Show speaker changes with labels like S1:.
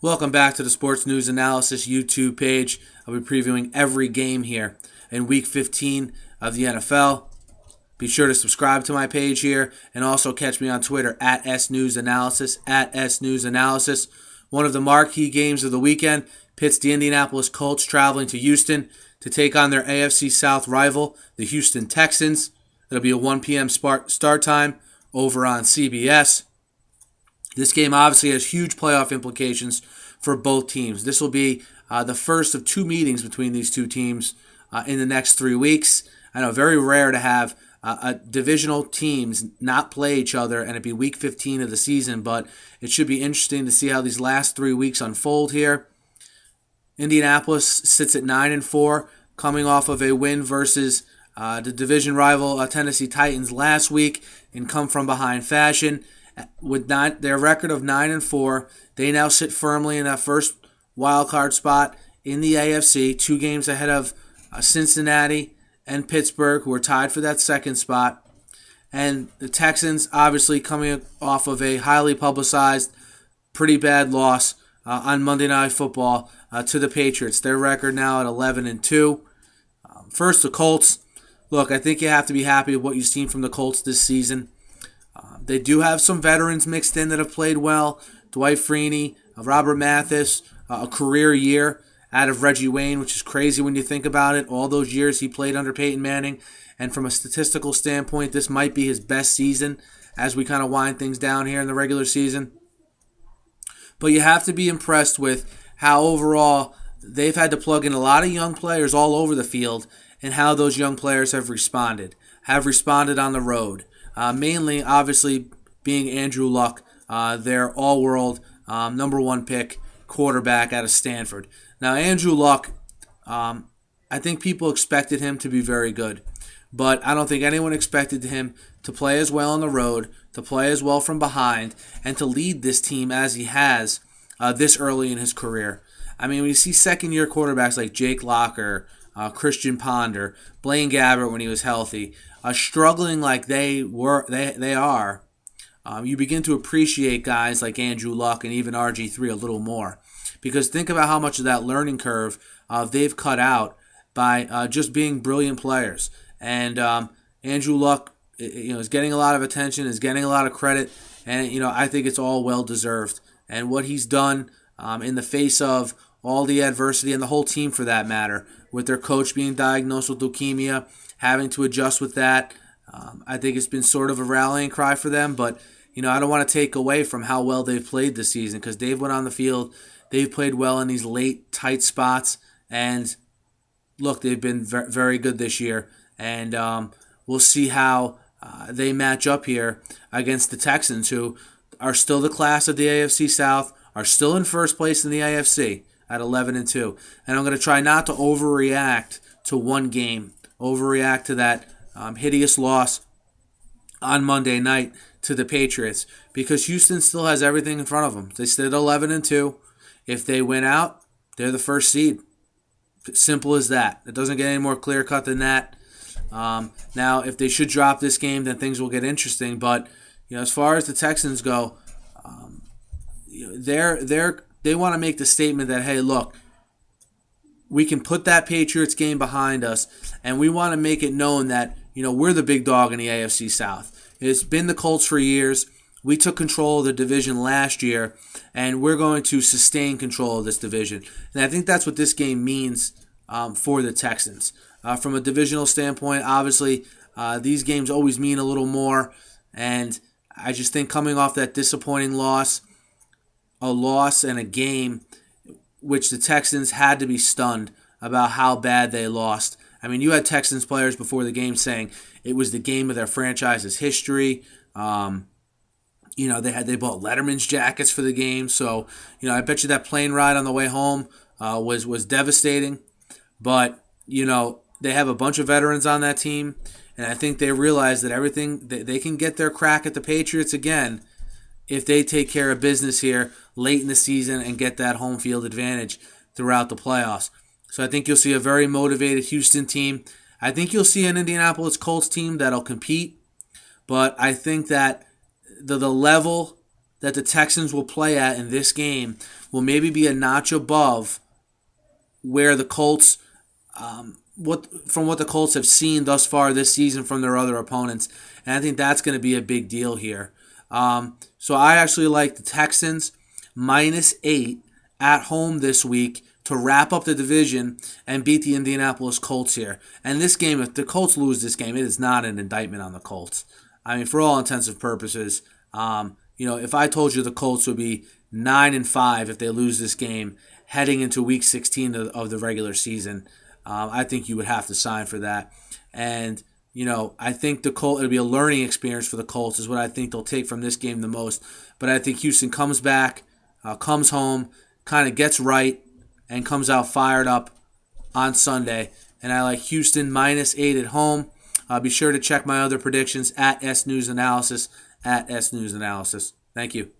S1: Welcome back to the Sports News Analysis YouTube page. I'll be previewing every game here in Week 15 of the NFL. Be sure to subscribe to my page here and also catch me on Twitter at SNewsAnalysis, at SNewsAnalysis. One of the marquee games of the weekend pits the Indianapolis Colts traveling to Houston to take on their AFC South rival, the Houston Texans. It'll be a 1 p.m. start time over on CBS. This game obviously has huge playoff implications for both teams. This will be the first of two meetings between these two teams in the next 3 weeks. I know, very rare to have divisional teams not play each other and it be week 15 of the season, but it should be interesting to see how these last 3 weeks unfold here. Indianapolis sits at 9-4, coming off of a win versus the division rival Tennessee Titans last week in come-from-behind fashion. With their record of 9-4, they now sit firmly in that first wild card spot in the AFC, 2 games ahead of Cincinnati and Pittsburgh, who are tied for that second spot. And the Texans, obviously coming off of a highly publicized, pretty bad loss on Monday Night Football to the Patriots. Their record now at 11-2. First, the Colts. Look, I think you have to be happy with what you've seen from the Colts this season. They do have some veterans mixed in that have played well. Dwight Freeney, Robert Mathis, a career year out of Reggie Wayne, which is crazy when you think about it. All those years he played under Peyton Manning. And from a statistical standpoint, this might be his best season as we kind of wind things down here in the regular season. But you have to be impressed with how overall they've had to plug in a lot of young players all over the field and how those young players have responded on the road. Mainly, obviously, being Andrew Luck, their all-world number 1 pick quarterback out of Stanford. Now, Andrew Luck, I think people expected him to be very good, but I don't think anyone expected him to play as well on the road, to play as well from behind, and to lead this team as he has this early in his career. I mean, when you see second-year quarterbacks like Jake Locker, Christian Ponder, Blaine Gabbert when he was healthy, struggling like they are, you begin to appreciate guys like Andrew Luck and even RG3 a little more. Because think about how much of that learning curve they've cut out by just being brilliant players. And Andrew Luck, is getting a lot of attention, is getting a lot of credit, and I think it's all well deserved. And what he's done in the face of all the adversity, and the whole team for that matter, with their coach being diagnosed with leukemia, having to adjust with that. I think it's been sort of a rallying cry for them, but I don't want to take away from how well they've played this season, because they've went on the field, they've played well in these late, tight spots, and look, they've been very good this year, and we'll see how they match up here against the Texans, who are still the class of the AFC South, are still in first place in the AFC at 11-2, and I'm going to try not to overreact to one game, overreact to that hideous loss on Monday night to the Patriots, because Houston still has everything in front of them. They sit at 11-2. If they win out, they're the first seed. Simple as that. It doesn't get any more clear-cut than that. Now, if they should drop this game, then things will get interesting. But as far as the Texans go, they want to make the statement that, hey, look, we can put that Patriots game behind us, and we want to make it known that we're the big dog in the AFC South. It's been the Colts for years. We took control of the division last year, and we're going to sustain control of this division. And I think that's what this game means for the Texans. From a divisional standpoint, obviously, these games always mean a little more, and I just think coming off that disappointing loss, a loss and a game which the Texans had to be stunned about how bad they lost. I mean, you had Texans players before the game saying it was the game of their franchise's history. They bought Letterman's jackets for the game, so I bet you that plane ride on the way home was devastating. But they have a bunch of veterans on that team, and I think they realize that they can get their crack at the Patriots again if they take care of business here late in the season and get that home field advantage throughout the playoffs. So I think you'll see a very motivated Houston team. I think you'll see an Indianapolis Colts team that'll compete, but I think that the level that the Texans will play at in this game will maybe be a notch above where the Colts, what the Colts have seen thus far this season from their other opponents. And I think that's going to be a big deal here. So I actually like the Texans -8 at home this week to wrap up the division and beat the Indianapolis Colts here. And this game, if the Colts lose this game, it is not an indictment on the Colts. I mean, for all intents and purposes, if I told you the Colts would be 9-5 if they lose this game heading into Week 16 of the regular season, I think you would have to sign for that. And I think it'll be a learning experience for the Colts is what I think they'll take from this game the most. But I think Houston comes back, comes home, kind of gets right, and comes out fired up on Sunday. And I like Houston -8 at home. Be sure to check my other predictions at S News Analysis, at S News Analysis. Thank you.